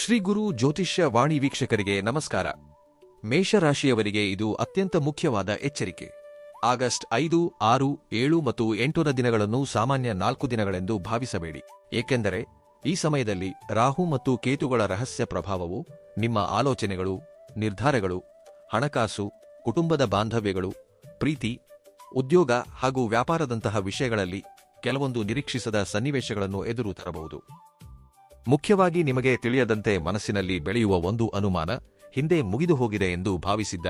ಶ್ರೀ ಗುರು ಜ್ಯೋತಿಷ್ಯ ವಾಣಿ ವೀಕ್ಷಕರಿಗೆ ನಮಸ್ಕಾರ. ಮೇಷರಾಶಿಯವರಿಗೆ ಇದು ಅತ್ಯಂತ ಮುಖ್ಯವಾದ ಎಚ್ಚರಿಕೆ. ಆಗಸ್ಟ್ 5, 6, 7 ಮತ್ತು 8ರ ದಿನಗಳನ್ನು ಸಾಮಾನ್ಯ 4 ದಿನಗಳೆಂದು ಭಾವಿಸಬೇಡಿ. ಏಕೆಂದರೆ ಈ ಸಮಯದಲ್ಲಿ ರಾಹು ಮತ್ತು ಕೇತುಗಳ ರಹಸ್ಯ ಪ್ರಭಾವವು ನಿಮ್ಮ ಆಲೋಚನೆಗಳು, ನಿರ್ಧಾರಗಳು, ಹಣಕಾಸು, ಕುಟುಂಬದ ಬಾಂಧವ್ಯಗಳು, ಪ್ರೀತಿ, ಉದ್ಯೋಗ ಹಾಗೂ ವ್ಯಾಪಾರದಂತಹ ವಿಷಯಗಳಲ್ಲಿ ಕೆಲವೊಂದು ನಿರೀಕ್ಷಿಸದ ಸನ್ನಿವೇಶಗಳನ್ನು ಎದುರು ತರಬಹುದು. ಮುಖ್ಯವಾಗಿ ನಿಮಗೆ ತಿಳಿಯದಂತೆ ಮನಸ್ಸಿನಲ್ಲಿ ಬೆಳೆಯುವ ಒಂದು ಅನುಮಾನ, ಹಿಂದೆ ಮುಗಿದು ಹೋಗಿದೆ ಎಂದು ಭಾವಿಸಿದ್ದ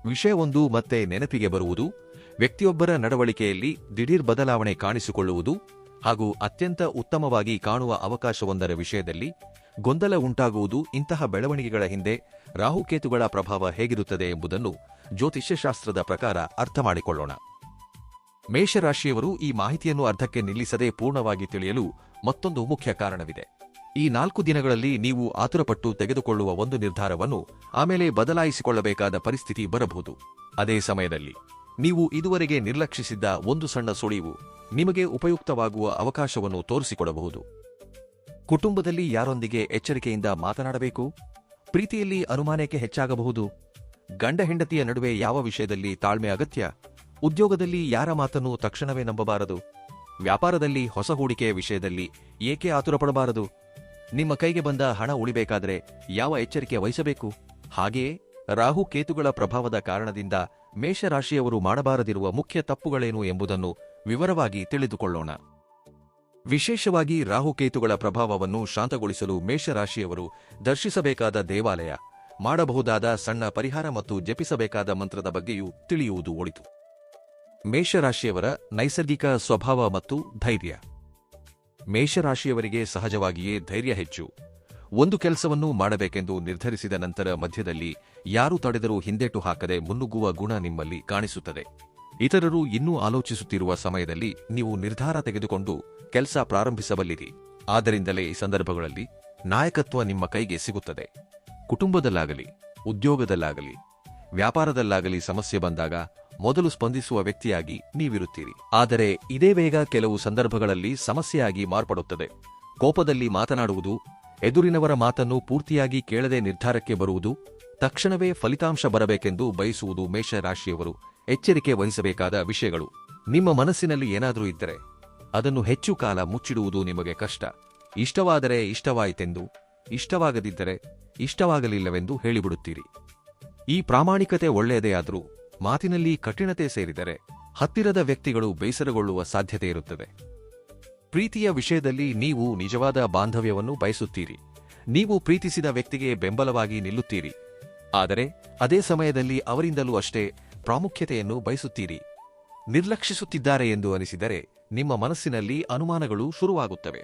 ವಿಷಯವೊಂದು ಮತ್ತೆ ನೆನಪಿಗೆ ಬರುವುದು, ವ್ಯಕ್ತಿಯೊಬ್ಬರ ನಡವಳಿಕೆಯಲ್ಲಿ ದಿಢೀರ್ ಬದಲಾವಣೆ ಕಾಣಿಸಿಕೊಳ್ಳುವುದು ಹಾಗೂ ಅತ್ಯಂತ ಉತ್ತಮವಾಗಿ ಕಾಣುವ ಅವಕಾಶವೊಂದರ ವಿಷಯದಲ್ಲಿ ಗೊಂದಲ ಉಂಟಾಗುವುದು. ಇಂತಹ ಬೆಳವಣಿಗೆಗಳ ಹಿಂದೆ ರಾಹುಕೇತುಗಳ ಪ್ರಭಾವ ಹೇಗಿರುತ್ತದೆ ಎಂಬುದನ್ನು ಜ್ಯೋತಿಷ್ಯಶಾಸ್ತ್ರದ ಪ್ರಕಾರ ಅರ್ಥಮಾಡಿಕೊಳ್ಳೋಣ. ಮೇಷರಾಶಿಯವರು ಈ ಮಾಹಿತಿಯನ್ನು ಅರ್ಧಕ್ಕೆ ನಿಲ್ಲಿಸದೆ ಪೂರ್ಣವಾಗಿ ತಿಳಿಯಲು ಮತ್ತೊಂದು ಮುಖ್ಯ ಕಾರಣವಿದೆ. ಈ 4 ದಿನಗಳಲ್ಲಿ ನೀವು ಆತುರಪಟ್ಟು ತೆಗೆದುಕೊಳ್ಳುವ ಒಂದು ನಿರ್ಧಾರವನ್ನು ಆಮೇಲೆ ಬದಲಾಯಿಸಿಕೊಳ್ಳಬೇಕಾದ ಪರಿಸ್ಥಿತಿ ಬರಬಹುದು. ಅದೇ ಸಮಯದಲ್ಲಿ ನೀವು ಇದುವರೆಗೆ ನಿರ್ಲಕ್ಷಿಸಿದ್ದ ಒಂದು ಸಣ್ಣ ಸುಳಿವು ನಿಮಗೆ ಉಪಯುಕ್ತವಾಗುವ ಅವಕಾಶವನ್ನು ತೋರಿಸಿಕೊಡಬಹುದು. ಕುಟುಂಬದಲ್ಲಿ ಯಾರೊಂದಿಗೆ ಎಚ್ಚರಿಕೆಯಿಂದ ಮಾತನಾಡಬೇಕು? ಪ್ರೀತಿಯಲ್ಲಿ ಅನುಮಾನಕ್ಕೆ ಹೆಚ್ಚಾಗಬಹುದು. ಗಂಡ ಹೆಂಡತಿಯ ನಡುವೆ ಯಾವ ವಿಷಯದಲ್ಲಿ ತಾಳ್ಮೆ ಅಗತ್ಯ? ಉದ್ಯೋಗದಲ್ಲಿ ಯಾರ ಮಾತನ್ನು ತಕ್ಷಣವೇ ನಂಬಬಾರದು? ವ್ಯಾಪಾರದಲ್ಲಿ ಹೊಸ ಹೂಡಿಕೆಯ ವಿಷಯದಲ್ಲಿ ಏಕೆ ಆತುರಪಡಬಾರದು? ನಿಮ್ಮ ಕೈಗೆ ಬಂದ ಹಣ ಉಳಿಬೇಕಾದರೆ ಯಾವ ಎಚ್ಚರಿಕೆ ವಹಿಸಬೇಕು? ಹಾಗೆಯೇ ರಾಹು ಕೇತುಗಳ ಪ್ರಭಾವದ ಕಾರಣದಿಂದ ಮೇಷರಾಶಿಯವರು ಮಾಡಬಾರದಿರುವ ಮುಖ್ಯ ತಪ್ಪುಗಳೇನು ಎಂಬುದನ್ನು ವಿವರವಾಗಿ ತಿಳಿದುಕೊಳ್ಳೋಣ. ವಿಶೇಷವಾಗಿ ರಾಹುಕೇತುಗಳ ಪ್ರಭಾವವನ್ನು ಶಾಂತಗೊಳಿಸಲು ಮೇಷರಾಶಿಯವರು ದರ್ಶಿಸಬೇಕಾದ ದೇವಾಲಯ, ಮಾಡಬಹುದಾದ ಸಣ್ಣ ಪರಿಹಾರ ಮತ್ತು ಜಪಿಸಬೇಕಾದ ಮಂತ್ರದ ಬಗ್ಗೆಯೂ ತಿಳಿಯುವುದು ಒಳಿತು. ಮೇಷರಾಶಿಯವರ ನೈಸರ್ಗಿಕ ಸ್ವಭಾವ ಮತ್ತು ಧೈರ್ಯ. ಮೇಷರಾಶಿಯವರಿಗೆ ಸಹಜವಾಗಿಯೇ ಧೈರ್ಯ ಹೆಚ್ಚು. ಒಂದು ಕೆಲಸವನ್ನು ಮಾಡಬೇಕೆಂದು ನಿರ್ಧರಿಸಿದ ನಂತರ ಮಧ್ಯದಲ್ಲಿ ಯಾರು ತಡೆದರೂ ಹಿಂದೇಟು ಹಾಕದೆ ಮುನ್ನುಗ್ಗುವ ಗುಣ ನಿಮ್ಮಲ್ಲಿ ಕಾಣಿಸುತ್ತದೆ. ಇತರರು ಇನ್ನೂ ಆಲೋಚಿಸುತ್ತಿರುವ ಸಮಯದಲ್ಲಿ ನೀವು ನಿರ್ಧಾರ ತೆಗೆದುಕೊಂಡು ಕೆಲಸ ಪ್ರಾರಂಭಿಸಬಲ್ಲಿರಿ. ಆದ್ದರಿಂದಲೇ ಈ ಸಂದರ್ಭಗಳಲ್ಲಿ ನಾಯಕತ್ವ ನಿಮ್ಮ ಕೈಗೆ ಸಿಗುತ್ತದೆ. ಕುಟುಂಬದಲ್ಲಾಗಲಿ, ಉದ್ಯೋಗದಲ್ಲಾಗಲಿ, ವ್ಯಾಪಾರದಲ್ಲಾಗಲಿ ಸಮಸ್ಯೆ ಬಂದಾಗ ಮೊದಲು ಸ್ಪಂದಿಸುವ ವ್ಯಕ್ತಿಯಾಗಿ ನೀವಿರುತ್ತೀರಿ. ಆದರೆ ಇದೇ ವೇಗ ಕೆಲವು ಸಂದರ್ಭಗಳಲ್ಲಿ ಸಮಸ್ಯೆಯಾಗಿ ಮಾರ್ಪಡುತ್ತದೆ. ಕೋಪದಲ್ಲಿ ಮಾತನಾಡುವುದು, ಎದುರಿನವರ ಮಾತನ್ನು ಪೂರ್ತಿಯಾಗಿ ಕೇಳದೆ ನಿರ್ಧಾರಕ್ಕೆ ಬರುವುದು, ತಕ್ಷಣವೇ ಫಲಿತಾಂಶ ಬರಬೇಕೆಂದು ಬಯಸುವುದು ಮೇಷರಾಶಿಯವರು ಎಚ್ಚರಿಕೆ ವಹಿಸಬೇಕಾದ ವಿಷಯಗಳು. ನಿಮ್ಮ ಮನಸ್ಸಿನಲ್ಲಿ ಏನಾದರೂ ಇದ್ದರೆ ಅದನ್ನು ಹೆಚ್ಚು ಕಾಲ ಮುಚ್ಚಿಡುವುದು ನಿಮಗೆ ಕಷ್ಟ. ಇಷ್ಟವಾದರೆ ಇಷ್ಟವಾಯಿತೆಂದು, ಇಷ್ಟವಾಗದಿದ್ದರೆ ಇಷ್ಟವಾಗಲಿಲ್ಲವೆಂದು ಹೇಳಿಬಿಡುತ್ತೀರಿ. ಈ ಪ್ರಾಮಾಣಿಕತೆ ಒಳ್ಳೆಯದೇ ಆದರೂ ಮಾತಿನಲ್ಲಿ ಕಠಿಣತೆ ಸೇರಿದರೆ ಹತ್ತಿರದ ವ್ಯಕ್ತಿಗಳು ಬೇಸರಗೊಳ್ಳುವ ಸಾಧ್ಯತೆಯಿರುತ್ತದೆ. ಪ್ರೀತಿಯ ವಿಷಯದಲ್ಲಿ ನೀವು ನಿಜವಾದ ಬಾಂಧವ್ಯವನ್ನು ಬಯಸುತ್ತೀರಿ. ನೀವು ಪ್ರೀತಿಸಿದ ವ್ಯಕ್ತಿಗೆ ಬೆಂಬಲವಾಗಿ ನಿಲ್ಲುತ್ತೀರಿ. ಆದರೆ ಅದೇ ಸಮಯದಲ್ಲಿ ಅವರಿಂದಲೂ ಅಷ್ಟೇ ಪ್ರಾಮುಖ್ಯತೆಯನ್ನು ಬಯಸುತ್ತೀರಿ. ನಿರ್ಲಕ್ಷಿಸುತ್ತಿದ್ದಾರೆ ಎಂದು ಅನಿಸಿದರೆ ನಿಮ್ಮ ಮನಸ್ಸಿನಲ್ಲಿ ಅನುಮಾನಗಳು ಶುರುವಾಗುತ್ತವೆ.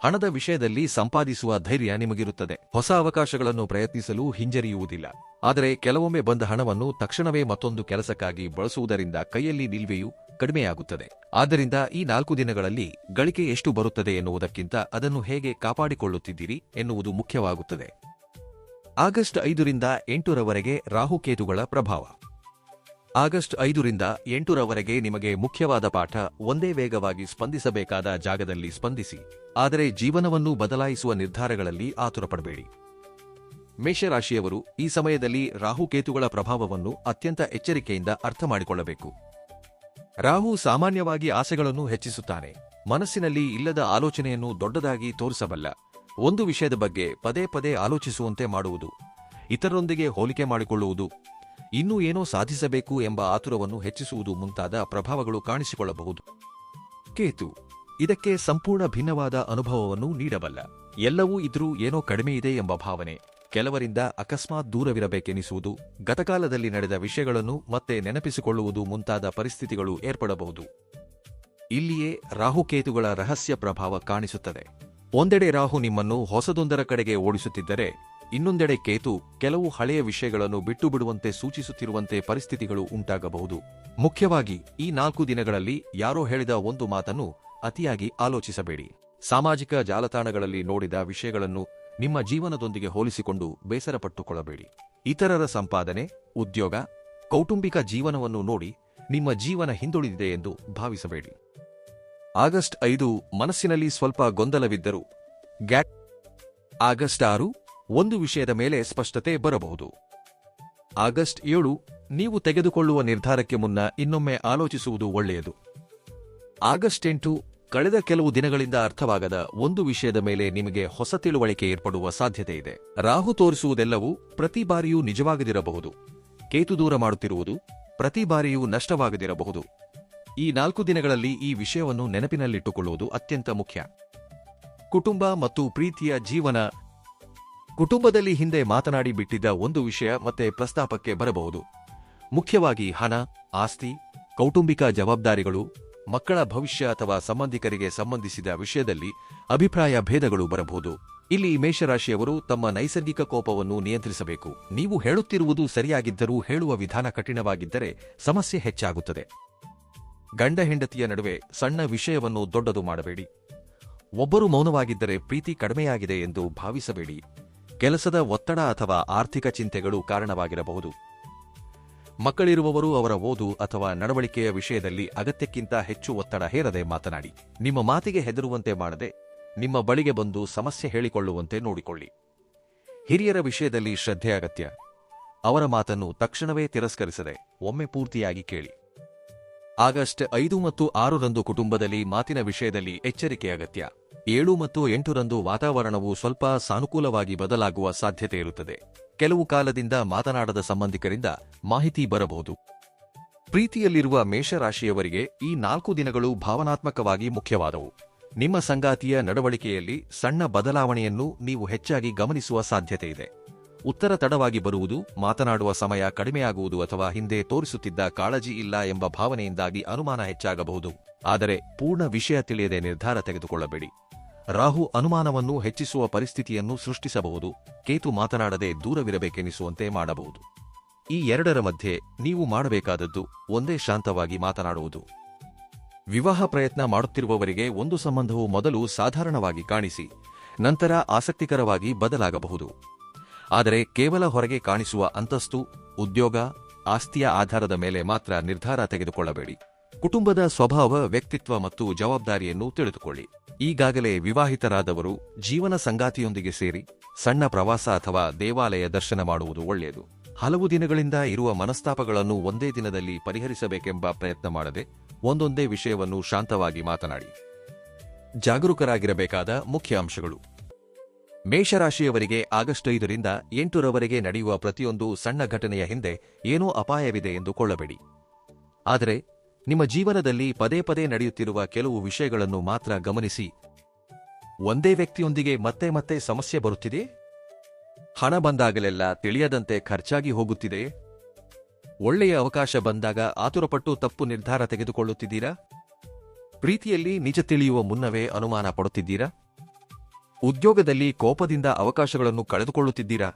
ಹಣದ ವಿಷಯದಲ್ಲಿ ಸಂಪಾದಿಸುವ ಧೈರ್ಯ ನಿಮಗಿರುತ್ತದೆ. ಹೊಸ ಅವಕಾಶಗಳನ್ನು ಪ್ರಯತ್ನಿಸಲು ಹಿಂಜರಿಯುವುದಿಲ್ಲ. ಆದರೆ ಕೆಲವೊಮ್ಮೆ ಬಂದ ಹಣವನ್ನು ತಕ್ಷಣವೇ ಮತ್ತೊಂದು ಕೆಲಸಕ್ಕಾಗಿ ಬಳಸುವುದರಿಂದ ಕೈಯಲ್ಲಿ ನಿಲ್ವೆಯೂ ಕಡಿಮೆಯಾಗುತ್ತದೆ. ಆದ್ದರಿಂದ ಈ 4 ದಿನಗಳಲ್ಲಿ ಗಳಿಕೆ ಎಷ್ಟು ಬರುತ್ತದೆ ಎನ್ನುವುದಕ್ಕಿಂತ ಅದನ್ನು ಹೇಗೆ ಕಾಪಾಡಿಕೊಳ್ಳುತ್ತಿದ್ದೀರಿ ಎನ್ನುವುದು ಮುಖ್ಯವಾಗುತ್ತದೆ. ಆಗಸ್ಟ್ 5ರಿಂದ 8ರವರೆಗೆ ರಾಹುಕೇತುಗಳ ಪ್ರಭಾವ. ಆಗಸ್ಟ್ 5ರಿಂದ 8ರವರೆಗೆ ನಿಮಗೆ ಮುಖ್ಯವಾದ ಪಾಠ ಒಂದೇ: ವೇಗವಾಗಿ ಸ್ಪಂದಿಸಬೇಕಾದ ಜಾಗದಲ್ಲಿ ಸ್ಪಂದಿಸಿ, ಆದರೆ ಜೀವನವನ್ನು ಬದಲಾಯಿಸುವ ನಿರ್ಧಾರಗಳಲ್ಲಿ ಆತುರಪಡಬೇಡಿ. ಮೇಷರಾಶಿಯವರು ಈ ಸಮಯದಲ್ಲಿ ರಾಹುಕೇತುಗಳ ಪ್ರಭಾವವನ್ನು ಅತ್ಯಂತ ಎಚ್ಚರಿಕೆಯಿಂದ ಅರ್ಥಮಾಡಿಕೊಳ್ಳಬೇಕು. ರಾಹು ಸಾಮಾನ್ಯವಾಗಿ ಆಸೆಗಳನ್ನು ಹೆಚ್ಚಿಸುತ್ತಾನೆ. ಮನಸ್ಸಿನಲ್ಲಿ ಇಲ್ಲದ ಆಲೋಚನೆಯನ್ನು ದೊಡ್ಡದಾಗಿ ತೋರಿಸಬಲ್ಲ. ಒಂದು ವಿಷಯದ ಬಗ್ಗೆ ಪದೇ ಪದೇ ಆಲೋಚಿಸುವಂತೆ ಮಾಡುವುದು, ಇತರರೊಂದಿಗೆ ಹೋಲಿಕೆ ಮಾಡಿಕೊಳ್ಳುವುದು, ಇನ್ನೂ ಏನೋ ಸಾಧಿಸಬೇಕು ಎಂಬ ಆತುರವನ್ನು ಹೆಚ್ಚಿಸುವುದು ಮುಂತಾದ ಪ್ರಭಾವಗಳು ಕಾಣಿಸಿಕೊಳ್ಳಬಹುದು. ಕೇತು ಇದಕ್ಕೆ ಸಂಪೂರ್ಣ ಭಿನ್ನವಾದ ಅನುಭವವನ್ನು ನೀಡಬಲ್ಲ. ಎಲ್ಲವೂ ಇದ್ರೂ ಏನೋ ಕಡಿಮೆಯಿದೆ ಎಂಬ ಭಾವನೆ, ಕೆಲವರಿಂದ ಅಕಸ್ಮಾತ್ ದೂರವಿರಬೇಕೆನಿಸುವುದು, ಗತಕಾಲದಲ್ಲಿ ನಡೆದ ವಿಷಯಗಳನ್ನು ಮತ್ತೆ ನೆನಪಿಸಿಕೊಳ್ಳುವುದು ಮುಂತಾದ ಪರಿಸ್ಥಿತಿಗಳು ಏರ್ಪಡಬಹುದು. ಇಲ್ಲಿಯೇ ರಾಹುಕೇತುಗಳ ರಹಸ್ಯ ಪ್ರಭಾವ ಕಾಣಿಸುತ್ತದೆ. ಒಂದೆಡೆ ರಾಹು ನಿಮ್ಮನ್ನು ಹೊಸದೊಂದರ ಕಡೆಗೆ ಓಡಿಸುತ್ತಿದ್ದರೆ, ಇನ್ನೊಂದೆಡೆ ಕೇತು ಕೆಲವು ಹಳೆಯ ವಿಷಯಗಳನ್ನು ಬಿಟ್ಟುಬಿಡುವಂತೆ ಸೂಚಿಸುತ್ತಿರುವಂತೆ ಪರಿಸ್ಥಿತಿಗಳು ಉಂಟಾಗಬಹುದು. ಮುಖ್ಯವಾಗಿ ಈ 4 ದಿನಗಳಲ್ಲಿ ಯಾರೋ ಹೇಳಿದ ಒಂದು ಮಾತನ್ನು ಅತಿಯಾಗಿ ಆಲೋಚಿಸಬೇಡಿ. ಸಾಮಾಜಿಕ ಜಾಲತಾಣಗಳಲ್ಲಿ ನೋಡಿದ ವಿಷಯಗಳನ್ನು ನಿಮ್ಮ ಜೀವನದೊಂದಿಗೆ ಹೋಲಿಸಿಕೊಂಡು ಬೇಸರಪಟ್ಟುಕೊಳ್ಳಬೇಡಿ. ಇತರರ ಸಂಪಾದನೆ, ಉದ್ಯೋಗ, ಕೌಟುಂಬಿಕ ಜೀವನವನ್ನು ನೋಡಿ ನಿಮ್ಮ ಜೀವನ ಹಿಂದುಳಿದಿದೆ ಎಂದು ಭಾವಿಸಬೇಡಿ. ಆಗಸ್ಟ್ 5 ಮನಸ್ಸಿನಲ್ಲಿ ಸ್ವಲ್ಪ ಗೊಂದಲವಿದ್ದರೂ ಆಗಸ್ಟ್ 6 ಒಂದು ವಿಷಯದ ಮೇಲೆ ಸ್ಪಷ್ಟತೆ ಬರಬಹುದು. ಆಗಸ್ಟ್ 7 ನೀವು ತೆಗೆದುಕೊಳ್ಳುವ ನಿರ್ಧಾರಕ್ಕೆ ಮುನ್ನ ಇನ್ನೊಮ್ಮೆ ಆಲೋಚಿಸುವುದು ಒಳ್ಳೆಯದು. ಆಗಸ್ಟ್ 8 ಕಳೆದ ಕೆಲವು ದಿನಗಳಿಂದ ಅರ್ಥವಾಗದ ಒಂದು ವಿಷಯದ ಮೇಲೆ ನಿಮಗೆ ಹೊಸ ತಿಳುವಳಿಕೆ ಏರ್ಪಡುವ ಸಾಧ್ಯತೆಯಿದೆ. ರಾಹು ತೋರಿಸುವುದೆಲ್ಲವೂ ಪ್ರತಿ ಬಾರಿಯೂ ನಿಜವಾಗದಿರಬಹುದು. ಕೇತು ದೂರ ಮಾಡುತ್ತಿರುವುದು ಪ್ರತಿ ಬಾರಿಯೂ ನಷ್ಟವಾಗದಿರಬಹುದು. ಈ 4 ದಿನಗಳಲ್ಲಿ ಈ ವಿಷಯವನ್ನು ನೆನಪಿನಲ್ಲಿಟ್ಟುಕೊಳ್ಳುವುದು ಅತ್ಯಂತ ಮುಖ್ಯ. ಕುಟುಂಬ ಮತ್ತು ಪ್ರೀತಿಯ ಜೀವನ. ಕುಟುಂಬದಲ್ಲಿ ಹಿಂದೆ ಮಾತನಾಡಿ ಬಿಟ್ಟಿದ್ದ ಒಂದು ವಿಷಯ ಮತ್ತೆ ಪ್ರಸ್ತಾಪಕ್ಕೆ ಬರಬಹುದು. ಮುಖ್ಯವಾಗಿ ಹಣ, ಆಸ್ತಿ, ಕೌಟುಂಬಿಕ ಜವಾಬ್ದಾರಿಗಳು, ಮಕ್ಕಳ ಭವಿಷ್ಯ ಅಥವಾ ಸಂಬಂಧಿಕರಿಗೆ ಸಂಬಂಧಿಸಿದ ವಿಷಯದಲ್ಲಿ ಅಭಿಪ್ರಾಯ ಭೇದಗಳು ಬರಬಹುದು. ಇಲ್ಲಿ ಮೇಷರಾಶಿಯವರು ತಮ್ಮ ನೈಸರ್ಗಿಕ ಕೋಪವನ್ನು ನಿಯಂತ್ರಿಸಬೇಕು. ನೀವು ಹೇಳುತ್ತಿರುವುದು ಸರಿಯಾಗಿದ್ದರೂ ಹೇಳುವ ವಿಧಾನ ಕಠಿಣವಾಗಿದ್ದರೆ ಸಮಸ್ಯೆ ಹೆಚ್ಚಾಗುತ್ತದೆ. ಗಂಡ ಹೆಂಡತಿಯ ನಡುವೆ ಸಣ್ಣ ವಿಷಯವನ್ನು ದೊಡ್ಡದು ಮಾಡಬೇಡಿ. ಒಬ್ಬರು ಮೌನವಾಗಿದ್ದರೆ ಪ್ರೀತಿ ಕಡಿಮೆಯಾಗಿದೆ ಎಂದು ಭಾವಿಸಬೇಡಿ. ಕೆಲಸದ ಒತ್ತಡ ಅಥವಾ ಆರ್ಥಿಕ ಚಿಂತೆಗಳು ಕಾರಣವಾಗಿರಬಹುದು. ಮಕ್ಕಳಿರುವವರು ಅವರ ಓದು ಅಥವಾ ನಡವಳಿಕೆಯ ವಿಷಯದಲ್ಲಿ ಅಗತ್ಯಕ್ಕಿಂತ ಹೆಚ್ಚು ಒತ್ತಡ ಹೇರದೆ ಮಾತನಾಡಿ. ನಿಮ್ಮ ಮಾತಿಗೆ ಹೆದರುವಂತೆ ಮಾಡದೆ ನಿಮ್ಮ ಬಳಿಗೆ ಬಂದು ಸಮಸ್ಯೆ ಹೇಳಿಕೊಳ್ಳುವಂತೆ ನೋಡಿಕೊಳ್ಳಿ. ಹಿರಿಯರ ವಿಷಯದಲ್ಲಿ ಶ್ರದ್ಧೆ ಅಗತ್ಯ. ಅವರ ಮಾತನ್ನು ತಕ್ಷಣವೇ ತಿರಸ್ಕರಿಸದೆ ಒಮ್ಮೆ ಪೂರ್ತಿಯಾಗಿ ಕೇಳಿ. ಆಗಸ್ಟ್ 5 ಮತ್ತು 6ರಂದು ಕುಟುಂಬದಲ್ಲಿ ಮಾತಿನ ವಿಷಯದಲ್ಲಿ ಎಚ್ಚರಿಕೆ ಅಗತ್ಯ. 7 ಮತ್ತು 8ರಂದು ವಾತಾವರಣವು ಸ್ವಲ್ಪ ಸಾನುಕೂಲವಾಗಿ ಬದಲಾಗುವ ಸಾಧ್ಯತೆ ಇರುತ್ತದೆ. ಕೆಲವು ಕಾಲದಿಂದ ಮಾತನಾಡದ ಸಂಬಂಧಿಕರಿಂದ ಮಾಹಿತಿ ಬರಬಹುದು. ಪ್ರೀತಿಯಲ್ಲಿರುವ ಮೇಷರಾಶಿಯವರಿಗೆ ಈ 4 ದಿನಗಳು ಭಾವನಾತ್ಮಕವಾಗಿ ಮುಖ್ಯವಾದವು. ನಿಮ್ಮ ಸಂಗಾತಿಯ ನಡವಳಿಕೆಯಲ್ಲಿ ಸಣ್ಣ ಬದಲಾವಣೆಯನ್ನು ನೀವು ಹೆಚ್ಚಾಗಿ ಗಮನಿಸುವ ಸಾಧ್ಯತೆಯಿದೆ. ಉತ್ತರ ತಡವಾಗಿ ಬರುವುದು, ಮಾತನಾಡುವ ಸಮಯ ಕಡಿಮೆಯಾಗುವುದು ಅಥವಾ ಹಿಂದೆ ತೋರಿಸುತ್ತಿದ್ದ ಕಾಳಜಿ ಇಲ್ಲ ಎಂಬ ಭಾವನೆಯಿಂದಾಗಿ ಅನುಮಾನ ಹೆಚ್ಚಾಗಬಹುದು. ಆದರೆ ಪೂರ್ಣ ವಿಷಯ ತಿಳಿಯದೆ ನಿರ್ಧಾರ ತೆಗೆದುಕೊಳ್ಳಬೇಡಿ. ರಾಹು ಅನುಮಾನವನ್ನು ಹೆಚ್ಚಿಸುವ ಪರಿಸ್ಥಿತಿಯನ್ನು ಸೃಷ್ಟಿಸಬಹುದು. ಕೇತು ಮಾತನಾಡದೆ ದೂರವಿರಬೇಕೆನಿಸುವಂತೆ ಮಾಡಬಹುದು. ಈ ಎರಡರ ಮಧ್ಯೆ ನೀವು ಮಾಡಬೇಕಾದದ್ದು ಒಂದೇ, ಶಾಂತವಾಗಿ ಮಾತನಾಡುವುದು. ವಿವಾಹ ಪ್ರಯತ್ನ ಮಾಡುತ್ತಿರುವವರಿಗೆ ಒಂದು ಸಂಬಂಧವು ಮೊದಲು ಸಾಧಾರಣವಾಗಿ ಕಾಣಿಸಿ ನಂತರ ಆಸಕ್ತಿಕರವಾಗಿ ಬದಲಾಗಬಹುದು. ಆದರೆ ಕೇವಲ ಹೊರಗೆ ಕಾಣಿಸುವ ಅಂತಸ್ತು, ಉದ್ಯೋಗ, ಆಸ್ತಿಯ ಆಧಾರದ ಮೇಲೆ ಮಾತ್ರ ನಿರ್ಧಾರ ತೆಗೆದುಕೊಳ್ಳಬೇಡಿ. ಕುಟುಂಬದ ಸ್ವಭಾವ, ವ್ಯಕ್ತಿತ್ವ ಮತ್ತು ಜವಾಬ್ದಾರಿಯನ್ನು ತಿಳಿದುಕೊಳ್ಳಿ. ಈಗಾಗಲೇ ವಿವಾಹಿತರಾದವರು ಜೀವನ ಸಂಗಾತಿಯೊಂದಿಗೆ ಸೇರಿ ಸಣ್ಣ ಪ್ರವಾಸ ಅಥವಾ ದೇವಾಲಯ ದರ್ಶನ ಮಾಡುವುದು ಒಳ್ಳೆಯದು. ಹಲವು ದಿನಗಳಿಂದ ಇರುವ ಮನಸ್ತಾಪಗಳನ್ನು ಒಂದೇ ದಿನದಲ್ಲಿ ಪರಿಹರಿಸಬೇಕೆಂಬ ಪ್ರಯತ್ನ ಮಾಡದೆ ಒಂದೊಂದೇ ವಿಷಯವನ್ನು ಶಾಂತವಾಗಿ ಮಾತನಾಡಿ. ಜಾಗರೂಕರಾಗಿರಬೇಕಾದ ಮುಖ್ಯ ಅಂಶಗಳು. ಮೇಷರಾಶಿಯವರಿಗೆ ಆಗಸ್ಟ್ 5ರಿಂದ 8ರವರೆಗೆ ನಡೆಯುವ ಪ್ರತಿಯೊಂದು ಸಣ್ಣ ಘಟನೆಯ ಹಿಂದೆ ಏನೋ ಅಪಾಯವಿದೆ ಎಂದು ಕೊಳ್ಳಬೇಡಿ. ಆದರೆ ನಿಮ್ಮ ಜೀವನದಲ್ಲಿ ಪದೇ ಪದೇ ನಡೆಯುತ್ತಿರುವ ಕೆಲವು ವಿಷಯಗಳನ್ನು ಮಾತ್ರ ಗಮನಿಸಿ. ಒಂದೇ ವ್ಯಕ್ತಿಯೊಂದಿಗೆ ಮತ್ತೆ ಮತ್ತೆ ಸಮಸ್ಯೆ ಬರುತ್ತಿದೆ. ಹಣ ಬಂದಾಗಲೆಲ್ಲ ತಿಳಿಯದಂತೆ ಖರ್ಚಾಗಿ ಹೋಗುತ್ತಿದೆ. ಒಳ್ಳೆಯ ಅವಕಾಶ ಬಂದಾಗ ಆತುರಪಟ್ಟು ತಪ್ಪು ನಿರ್ಧಾರ ತೆಗೆದುಕೊಳ್ಳುತ್ತಿದ್ದೀರಾ? ಪ್ರೀತಿಯಲ್ಲಿ ನಿಜ ತಿಳಿಯುವ ಮುನ್ನವೇ ಅನುಮಾನ ಪಡುತ್ತಿದ್ದೀರಾ? ಉದ್ಯೋಗದಲ್ಲಿ ಕೋಪದಿಂದ ಅವಕಾಶಗಳನ್ನು ಕಳೆದುಕೊಳ್ಳುತ್ತಿದ್ದೀರಾ?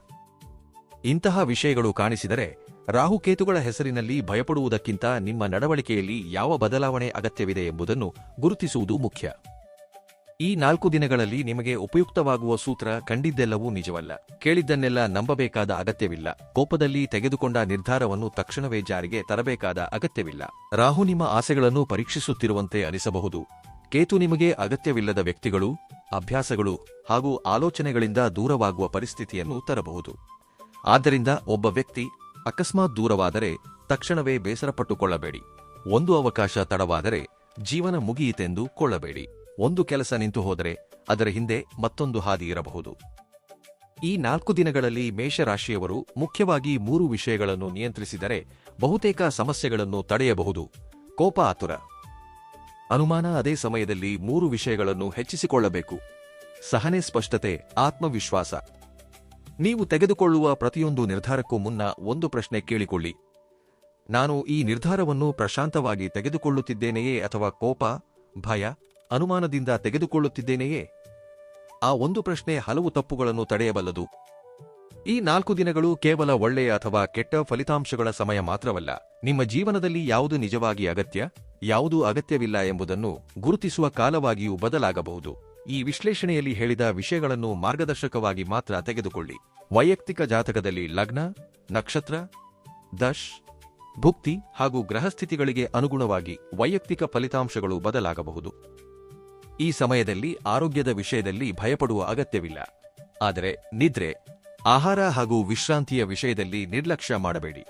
ಇಂತಹ ವಿಷಯಗಳು ಕಾಣಿಸಿದರೆ ರಾಹುಕೇತುಗಳ ಹೆಸರಿನಲ್ಲಿ ಭಯಪಡುವುದಕ್ಕಿಂತ ನಿಮ್ಮ ನಡವಳಿಕೆಯಲ್ಲಿ ಯಾವ ಬದಲಾವಣೆ ಅಗತ್ಯವಿದೆ ಎಂಬುದನ್ನು ಗುರುತಿಸುವುದು ಮುಖ್ಯ. ಈ 4 ದಿನಗಳಲ್ಲಿ ನಿಮಗೆ ಉಪಯುಕ್ತವಾಗುವ ಸೂತ್ರ: ಕಂಡಿದ್ದೆಲ್ಲವೂ ನಿಜವಲ್ಲ, ಕೇಳಿದ್ದನ್ನೆಲ್ಲ ನಂಬಬೇಕಾದ ಅಗತ್ಯವಿಲ್ಲ, ಕೋಪದಲ್ಲಿ ತೆಗೆದುಕೊಂಡ ನಿರ್ಧಾರವನ್ನು ತಕ್ಷಣವೇ ಜಾರಿಗೆ ತರಬೇಕಾದ ಅಗತ್ಯವಿಲ್ಲ. ರಾಹು ನಿಮ್ಮ ಆಸೆಗಳನ್ನು ಪರೀಕ್ಷಿಸುತ್ತಿರುವಂತೆ ಅನಿಸಬಹುದು. ಕೇತು ನಿಮಗೆ ಅಗತ್ಯವಿಲ್ಲದ ವ್ಯಕ್ತಿಗಳು, ಅಭ್ಯಾಸಗಳು ಹಾಗೂ ಆಲೋಚನೆಗಳಿಂದ ದೂರವಾಗುವ ಪರಿಸ್ಥಿತಿಯನ್ನು ತರಬಹುದು. ಆದ್ದರಿಂದ ಒಬ್ಬ ವ್ಯಕ್ತಿ ಅಕಸ್ಮಾತ್ ದೂರವಾದರೆ ತಕ್ಷಣವೇ ಬೇಸರಪಟ್ಟುಕೊಳ್ಳಬೇಡಿ. ಒಂದು ಅವಕಾಶ ತಡವಾದರೆ ಜೀವನ ಮುಗಿಯಿತೆಂದು ಕೊಳ್ಳಬೇಡಿ. ಒಂದು ಕೆಲಸ ನಿಂತು ಹೋದರೆ ಅದರ ಹಿಂದೆ ಮತ್ತೊಂದು ಹಾದಿ ಇರಬಹುದು. ಈ 4 ದಿನಗಳಲ್ಲಿ ಮೇಷರಾಶಿಯವರು ಮುಖ್ಯವಾಗಿ 3 ವಿಷಯಗಳನ್ನು ನಿಯಂತ್ರಿಸಿದರೆ ಬಹುತೇಕ ಸಮಸ್ಯೆಗಳನ್ನು ತಡೆಯಬಹುದು: ಕೋಪ, ಆತುರ, ಅನುಮಾನ. ಅದೇ ಸಮಯದಲ್ಲಿ 3 ವಿಷಯಗಳನ್ನು ಹೆಚ್ಚಿಸಿಕೊಳ್ಳಬೇಕು: ಸಹನೆ, ಸ್ಪಷ್ಟತೆ, ಆತ್ಮವಿಶ್ವಾಸ. ನೀವು ತೆಗೆದುಕೊಳ್ಳುವ ಪ್ರತಿಯೊಂದು ನಿರ್ಧಾರಕ್ಕೂ ಮುನ್ನ ಒಂದು ಪ್ರಶ್ನೆ ಕೇಳಿಕೊಳ್ಳಿ: ನಾನು ಈ ನಿರ್ಧಾರವನ್ನು ಪ್ರಶಾಂತವಾಗಿ ತೆಗೆದುಕೊಳ್ಳುತ್ತಿದ್ದೇನೆಯೇ ಅಥವಾ ಕೋಪ, ಭಯ, ಅನುಮಾನದಿಂದ ತೆಗೆದುಕೊಳ್ಳುತ್ತಿದ್ದೇನೆಯೇ? ಆ ಒಂದು ಪ್ರಶ್ನೆ ಹಲವು ತಪ್ಪುಗಳನ್ನು ತಡೆಯಬಲ್ಲದು. ಈ 4 ದಿನಗಳು ಕೇವಲ ಒಳ್ಳೆಯ ಅಥವಾ ಕೆಟ್ಟ ಫಲಿತಾಂಶಗಳ ಸಮಯ ಮಾತ್ರವಲ್ಲ. ನಿಮ್ಮ ಜೀವನದಲ್ಲಿ ಯಾವುದು ನಿಜವಾಗಿ ಅಗತ್ಯ, ಯಾವುದು ಅಗತ್ಯವಿಲ್ಲ ಎಂಬುದನ್ನು ಗುರುತಿಸುವ ಕಾಲವಾಗಿಯೂ ಬದಲಾಗಬಹುದು. ಈ ವಿಶ್ಲೇಷಣೆಯಲ್ಲಿ ಹೇಳಿದ ವಿಷಯಗಳನ್ನು ಮಾರ್ಗದರ್ಶಕವಾಗಿ ಮಾತ್ರ ತೆಗೆದುಕೊಳ್ಳಿ. ವೈಯಕ್ತಿಕ ಜಾತಕದಲ್ಲಿ ಲಗ್ನ, ನಕ್ಷತ್ರ, ದಶ್, ಭುಕ್ತಿ ಹಾಗೂ ಗ್ರಹಸ್ಥಿತಿಗಳಿಗೆ ಅನುಗುಣವಾಗಿ ವೈಯಕ್ತಿಕ ಫಲಿತಾಂಶಗಳು ಬದಲಾಗಬಹುದು. ಈ ಸಮಯದಲ್ಲಿ ಆರೋಗ್ಯದ ವಿಷಯದಲ್ಲಿ ಭಯಪಡುವ ಅಗತ್ಯವಿಲ್ಲ. ಆದರೆ ನಿದ್ರೆ, ಆಹಾರ ಹಾಗೂ ವಿಶ್ರಾಂತಿಯ ವಿಷಯದಲ್ಲಿ ನಿರ್ಲಕ್ಷ್ಯ ಮಾಡಬೇಡಿ.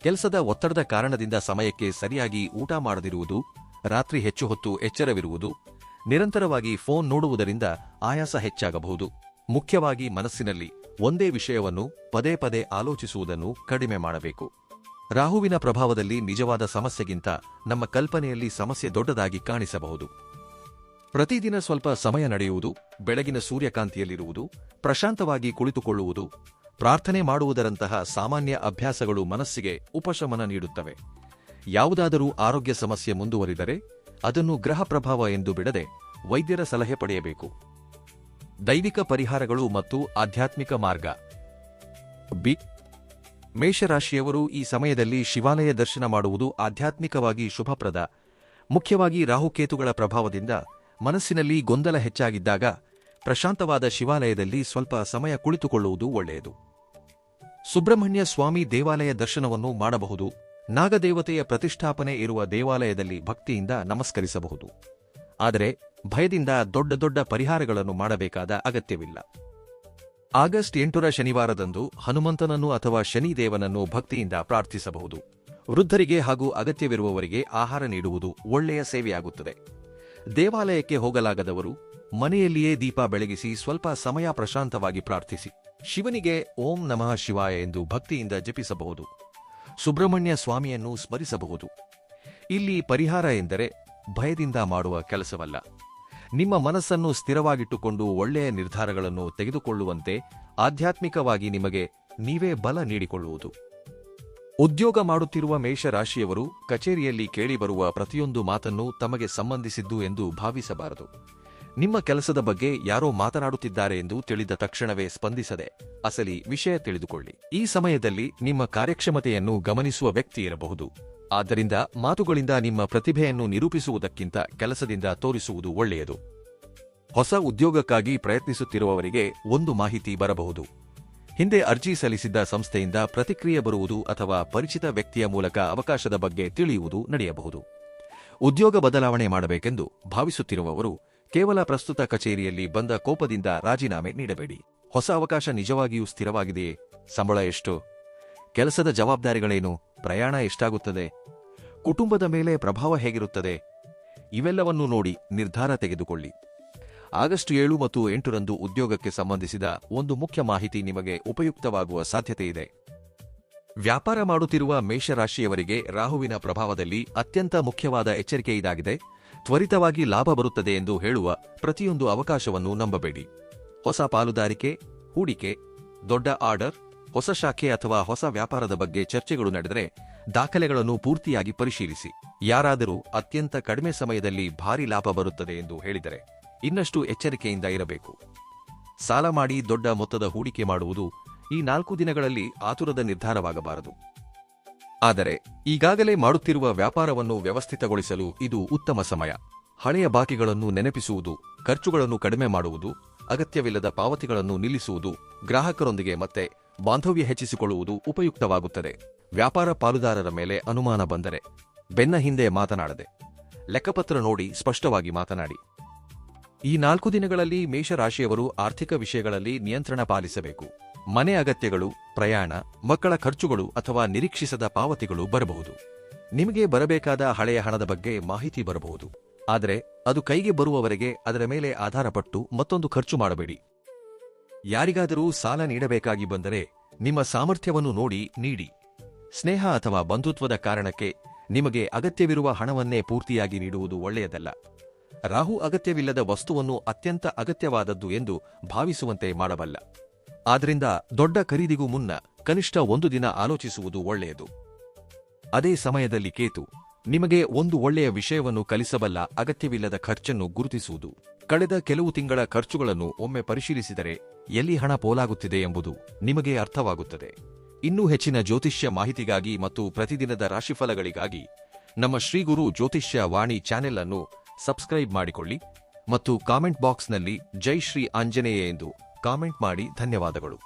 ಕೆಲಸದ ಒತ್ತಡದ ಕಾರಣದಿಂದ ಸಮಯಕ್ಕೆ ಸರಿಯಾಗಿ ಊಟ ಮಾಡದಿರುವುದು, ರಾತ್ರಿ ಹೆಚ್ಚು ಹೊತ್ತು ಎಚ್ಚರವಿರುವುದು, ನಿರಂತರವಾಗಿ ಫೋನ್ ನೋಡುವುದರಿಂದ ಆಯಾಸ ಹೆಚ್ಚಾಗಬಹುದು. ಮುಖ್ಯವಾಗಿ ಮನಸ್ಸಿನಲ್ಲಿ ಒಂದೇ ವಿಷಯವನ್ನು ಪದೇ ಪದೇ ಆಲೋಚಿಸುವುದನ್ನು ಕಡಿಮೆ ಮಾಡಬೇಕು. ರಾಹುವಿನ ಪ್ರಭಾವದಲ್ಲಿ ನಿಜವಾದ ಸಮಸ್ಯೆಗಿಂತ ನಮ್ಮ ಕಲ್ಪನೆಯಲ್ಲಿ ಸಮಸ್ಯೆ ದೊಡ್ಡದಾಗಿ ಕಾಣಿಸಬಹುದು. ಪ್ರತಿದಿನ ಸ್ವಲ್ಪ ಸಮಯ ನಡೆಯುವುದು, ಬೆಳಗಿನ ಸೂರ್ಯಕಾಂತಿಯಲ್ಲಿರುವುದು, ಪ್ರಶಾಂತವಾಗಿ ಕುಳಿತುಕೊಳ್ಳುವುದು, ಪ್ರಾರ್ಥನೆ ಮಾಡುವುದರಂತಹ ಸಾಮಾನ್ಯ ಅಭ್ಯಾಸಗಳು ಮನಸ್ಸಿಗೆ ಉಪಶಮನ ನೀಡುತ್ತವೆ. ಯಾವುದಾದರೂ ಆರೋಗ್ಯ ಸಮಸ್ಯೆ ಮುಂದುವರಿದರೆ ಅದನ್ನು ಗ್ರಹ ಪ್ರಭಾವ ಎಂದು ಬಿಡದೆ ವೈದ್ಯರ ಸಲಹೆ ಪಡೆಯಬೇಕು. ದೈವಿಕ ಪರಿಹಾರಗಳು ಮತ್ತು ಆಧ್ಯಾತ್ಮಿಕ ಮಾರ್ಗ. ಬಿ. ಮೇಷರಾಶಿಯವರು ಈ ಸಮಯದಲ್ಲಿ ಶಿವಾಲಯ ದರ್ಶನ ಮಾಡುವುದು ಆಧ್ಯಾತ್ಮಿಕವಾಗಿ ಶುಭಪ್ರದ. ಮುಖ್ಯವಾಗಿ ರಾಹುಕೇತುಗಳ ಪ್ರಭಾವದಿಂದ ಮನಸ್ಸಿನಲ್ಲಿ ಗೊಂದಲ ಹೆಚ್ಚಾಗಿದ್ದಾಗ ಪ್ರಶಾಂತವಾದ ಶಿವಾಲಯದಲ್ಲಿ ಸ್ವಲ್ಪ ಸಮಯ ಕುಳಿತುಕೊಳ್ಳುವುದು ಒಳ್ಳೆಯದು. ಸುಬ್ರಹ್ಮಣ್ಯ ಸ್ವಾಮಿ ದೇವಾಲಯ ದರ್ಶನವನ್ನು ಮಾಡಬಹುದು. ನಾಗದೇವತೆಯ ಪ್ರತಿಷ್ಠಾಪನೆ ಇರುವ ದೇವಾಲಯದಲ್ಲಿ ಭಕ್ತಿಯಿಂದ ನಮಸ್ಕರಿಸಬಹುದು. ಆದರೆ ಭಯದಿಂದ ದೊಡ್ಡ ದೊಡ್ಡ ಪರಿಹಾರಗಳನ್ನು ಮಾಡಬೇಕಾದ ಅಗತ್ಯವಿಲ್ಲ. ಆಗಸ್ಟ್ 8ರ ಶನಿವಾರದಂದು ಹನುಮಂತನನ್ನು ಅಥವಾ ಶನಿದೇವನನ್ನು ಭಕ್ತಿಯಿಂದ ಪ್ರಾರ್ಥಿಸಬಹುದು. ವೃದ್ಧರಿಗೆ ಹಾಗೂ ಅಗತ್ಯವಿರುವವರಿಗೆ ಆಹಾರ ನೀಡುವುದು ಒಳ್ಳೆಯ ಸೇವೆಯಾಗುತ್ತದೆ. ದೇವಾಲಯಕ್ಕೆ ಹೋಗಲಾಗದವರು ಮನೆಯಲ್ಲಿಯೇ ದೀಪ ಬೆಳಗಿಸಿ ಸ್ವಲ್ಪ ಸಮಯ ಪ್ರಶಾಂತವಾಗಿ ಪ್ರಾರ್ಥಿಸಿ. ಶಿವನಿಗೆ ಓಂ ನಮಃ ಶಿವಾಯ ಎಂದು ಭಕ್ತಿಯಿಂದ ಜಪಿಸಬಹುದು. ಸುಬ್ರಹ್ಮಣ್ಯ ಸ್ವಾಮಿಯನ್ನು ಸ್ಮರಿಸಬಹುದು. ಇಲ್ಲಿ ಪರಿಹಾರ ಎಂದರೆ ಭಯದಿಂದ ಮಾಡುವ ಕೆಲಸವಲ್ಲ. ನಿಮ್ಮ ಮನಸ್ಸನ್ನು ಸ್ಥಿರವಾಗಿಟ್ಟುಕೊಂಡು ಒಳ್ಳೆಯ ನಿರ್ಧಾರಗಳನ್ನು ತೆಗೆದುಕೊಳ್ಳುವಂತೆ ಆಧ್ಯಾತ್ಮಿಕವಾಗಿ ನಿಮಗೆ ನೀವೇ ಬಲ ನೀಡಿಕೊಳ್ಳುವುದು. ಉದ್ಯೋಗ ಮಾಡುತ್ತಿರುವ ಮೇಷರಾಶಿಯವರು ಕಚೇರಿಯಲ್ಲಿ ಕೇಳಿಬರುವ ಪ್ರತಿಯೊಂದು ಮಾತನ್ನು ತಮಗೆ ಸಂಬಂಧಿಸಿದ್ದು ಎಂದು ಭಾವಿಸಬಾರದು. ನಿಮ್ಮ ಕೆಲಸದ ಬಗ್ಗೆ ಯಾರೋ ಮಾತನಾಡುತ್ತಿದ್ದಾರೆ ಎಂದು ತಿಳಿದ ತಕ್ಷಣವೇ ಸ್ಪಂದಿಸದೆ ಅಸಲಿ ವಿಷಯ ತಿಳಿದುಕೊಳ್ಳಿ. ಈ ಸಮಯದಲ್ಲಿ ನಿಮ್ಮ ಕಾರ್ಯಕ್ಷಮತೆಯನ್ನು ಗಮನಿಸುವ ವ್ಯಕ್ತಿ ಇರಬಹುದು. ಆದ್ದರಿಂದ ಮಾತುಗಳಿಂದ ನಿಮ್ಮ ಪ್ರತಿಭೆಯನ್ನು ನಿರೂಪಿಸುವುದಕ್ಕಿಂತ ಕೆಲಸದಿಂದ ತೋರಿಸುವುದು ಒಳ್ಳೆಯದು. ಹೊಸ ಉದ್ಯೋಗಕ್ಕಾಗಿ ಪ್ರಯತ್ನಿಸುತ್ತಿರುವವರಿಗೆ ಒಂದು ಮಾಹಿತಿ ಬರಬಹುದು. ಹಿಂದೆ ಅರ್ಜಿ ಸಲ್ಲಿಸಿದ್ದ ಸಂಸ್ಥೆಯಿಂದ ಪ್ರತಿಕ್ರಿಯೆ ಬರುವುದು ಅಥವಾ ಪರಿಚಿತ ವ್ಯಕ್ತಿಯ ಮೂಲಕ ಅವಕಾಶದ ಬಗ್ಗೆ ತಿಳಿಯುವುದು ನಡೆಯಬಹುದು. ಉದ್ಯೋಗ ಬದಲಾವಣೆ ಮಾಡಬೇಕೆಂದು ಭಾವಿಸುತ್ತಿರುವವರು ಕೇವಲ ಪ್ರಸ್ತುತ ಕಚೇರಿಯಲ್ಲಿ ಬಂದ ಕೋಪದಿಂದ ರಾಜೀನಾಮೆ ನೀಡಬೇಡಿ. ಹೊಸ ಅವಕಾಶ ನಿಜವಾಗಿಯೂ ಸ್ಥಿರವಾಗಿದೆಯೇ? ಸಂಬಳ ಎಷ್ಟು? ಕೆಲಸದ ಜವಾಬ್ದಾರಿಗಳೇನು? ಪ್ರಯಾಣ ಎಷ್ಟಾಗುತ್ತದೆ? ಕುಟುಂಬದ ಮೇಲೆ ಪ್ರಭಾವ ಹೇಗಿರುತ್ತದೆ? ಇವೆಲ್ಲವನ್ನೂ ನೋಡಿ ನಿರ್ಧಾರ ತೆಗೆದುಕೊಳ್ಳಿ. ಆಗಸ್ಟ್ 7 ಮತ್ತು 8ರಂದು ಉದ್ಯೋಗಕ್ಕೆ ಸಂಬಂಧಿಸಿದ ಒಂದು ಮುಖ್ಯ ಮಾಹಿತಿ ನಿಮಗೆ ಉಪಯುಕ್ತವಾಗುವ ಸಾಧ್ಯತೆಯಿದೆ. ವ್ಯಾಪಾರ ಮಾಡುತ್ತಿರುವ ಮೇಷರಾಶಿಯವರಿಗೆ ರಾಹುವಿನ ಪ್ರಭಾವದಲ್ಲಿ ಅತ್ಯಂತ ಮುಖ್ಯವಾದ ಎಚ್ಚರಿಕೆ ಇದಾಗಿದೆ. ತ್ವರಿತವಾಗಿ ಲಾಭ ಬರುತ್ತದೆ ಎಂದು ಹೇಳುವ ಪ್ರತಿಯೊಂದು ಅವಕಾಶವನ್ನು ನಂಬಬೇಡಿ. ಹೊಸ ಪಾಲುದಾರಿಕೆ, ಹೂಡಿಕೆ, ದೊಡ್ಡ ಆರ್ಡರ್, ಹೊಸ ಶಾಖೆ ಅಥವಾ ಹೊಸ ವ್ಯಾಪಾರದ ಬಗ್ಗೆ ಚರ್ಚೆಗಳು ನಡೆದರೆ ದಾಖಲೆಗಳನ್ನು ಪೂರ್ತಿಯಾಗಿ ಪರಿಶೀಲಿಸಿ. ಯಾರಾದರೂ ಅತ್ಯಂತ ಕಡಿಮೆ ಸಮಯದಲ್ಲಿ ಭಾರೀ ಲಾಭ ಬರುತ್ತದೆ ಎಂದು ಹೇಳಿದರೆ ಇನ್ನಷ್ಟು ಎಚ್ಚರಿಕೆಯಿಂದ ಇರಬೇಕು. ಸಾಲ ಮಾಡಿ ದೊಡ್ಡ ಮೊತ್ತದ ಹೂಡಿಕೆ ಮಾಡುವುದು ಈ 4 ದಿನಗಳಲ್ಲಿ ಆತುರದ ನಿರ್ಧಾರವಾಗಬಾರದು. ಆದರೆ ಈಗಾಗಲೇ ಮಾಡುತ್ತಿರುವ ವ್ಯಾಪಾರವನ್ನು ವ್ಯವಸ್ಥಿತಗೊಳಿಸಲು ಇದು ಉತ್ತಮ ಸಮಯ. ಹಳೆಯ ಬಾಕಿಗಳನ್ನು ನೆನಪಿಸುವುದು, ಖರ್ಚುಗಳನ್ನು ಕಡಿಮೆ ಮಾಡುವುದು, ಅಗತ್ಯವಿಲ್ಲದ ಪಾವತಿಗಳನ್ನು ನಿಲ್ಲಿಸುವುದು, ಗ್ರಾಹಕರೊಂದಿಗೆ ಮತ್ತೆ ಬಾಂಧವ್ಯ ಹೆಚ್ಚಿಸಿಕೊಳ್ಳುವುದು ಉಪಯುಕ್ತವಾಗುತ್ತದೆ. ವ್ಯಾಪಾರ ಪಾಲುದಾರರ ಮೇಲೆ ಅನುಮಾನ ಬಂದರೆ ಬೆನ್ನ ಹಿಂದೆ ಮಾತನಾಡದೆ ಲೆಕ್ಕಪತ್ರ ನೋಡಿ ಸ್ಪಷ್ಟವಾಗಿ ಮಾತನಾಡಿ. ಈ 4 ದಿನಗಳಲ್ಲಿ ಮೇಷರಾಶಿಯವರು ಆರ್ಥಿಕ ವಿಷಯಗಳಲ್ಲಿ ನಿಯಂತ್ರಣ ಪಾಲಿಸಬೇಕು. ಮನೆ ಅಗತ್ಯಗಳು, ಪ್ರಯಾಣ, ಮಕ್ಕಳ ಖರ್ಚುಗಳು ಅಥವಾ ನಿರೀಕ್ಷಿಸದ ಪಾವತಿಗಳು ಬರಬಹುದು. ನಿಮಗೆ ಬರಬೇಕಾದ ಹಳೆಯ ಹಣದ ಬಗ್ಗೆ ಮಾಹಿತಿ ಬರಬಹುದು. ಆದರೆ ಅದು ಕೈಗೆ ಬರುವವರೆಗೆ ಅದರ ಮೇಲೆ ಆಧಾರಪಟ್ಟು ಮತ್ತೊಂದು ಖರ್ಚು ಮಾಡಬೇಡಿ. ಯಾರಿಗಾದರೂ ಸಾಲ ನೀಡಬೇಕಾಗಿ ಬಂದರೆ ನಿಮ್ಮ ಸಾಮರ್ಥ್ಯವನ್ನು ನೋಡಿ ನೀಡಿ. ಸ್ನೇಹ ಅಥವಾ ಬಂಧುತ್ವದ ಕಾರಣಕ್ಕೆ ನಿಮಗೆ ಅಗತ್ಯವಿರುವ ಹಣವನ್ನೇ ಪೂರ್ತಿಯಾಗಿ ನೀಡುವುದು ಒಳ್ಳೆಯದಲ್ಲ. ರಾಹು ಅಗತ್ಯವಿಲ್ಲದ ವಸ್ತುವನ್ನು ಅತ್ಯಂತ ಅಗತ್ಯವಾದದ್ದು ಎಂದು ಭಾವಿಸುವಂತೆ ಮಾಡಬಲ್ಲ. ಆದ್ದರಿಂದ ದೊಡ್ಡ ಖರೀದಿಗೂ ಮುನ್ನ ಕನಿಷ್ಠ 1 ದಿನ ಆಲೋಚಿಸುವುದು ಒಳ್ಳೆಯದು. ಅದೇ ಸಮಯದಲ್ಲಿ ಕೇತು ನಿಮಗೆ ಒಂದು ಒಳ್ಳೆಯ ವಿಷಯವನ್ನು ಕಲಿಸಬಲ್ಲ. ಅಗತ್ಯವಿಲ್ಲದ ಖರ್ಚನ್ನು ಗುರುತಿಸುವುದು. ಕಳೆದ ಕೆಲವು ತಿಂಗಳ ಖರ್ಚುಗಳನ್ನು ಒಮ್ಮೆ ಪರಿಶೀಲಿಸಿದರೆ ಎಲ್ಲಿ ಹಣ ಪೋಲಾಗುತ್ತಿದೆ ಎಂಬುದು ನಿಮಗೆ ಅರ್ಥವಾಗುತ್ತದೆ. ಇನ್ನೂ ಹೆಚ್ಚಿನ ಜ್ಯೋತಿಷ್ಯ ಮಾಹಿತಿಗಾಗಿ ಮತ್ತು ಪ್ರತಿದಿನದ ರಾಶಿಫಲಗಳಿಗಾಗಿ ನಮ್ಮ ಶ್ರೀಗುರು ಜ್ಯೋತಿಷ್ಯ ವಾಣಿ ಚಾನೆಲ್ ಅನ್ನು ಸಬ್ಸ್ಕ್ರೈಬ್ ಮಾಡಿಕೊಳ್ಳಿ ಮತ್ತು ಕಾಮೆಂಟ್ ಬಾಕ್ಸ್ನಲ್ಲಿ ಜೈ ಶ್ರೀ ಆಂಜನೇಯ ಎಂದು ಕಾಮೆಂಟ್ ಮಾಡಿ. ಧನ್ಯವಾದಗಳು.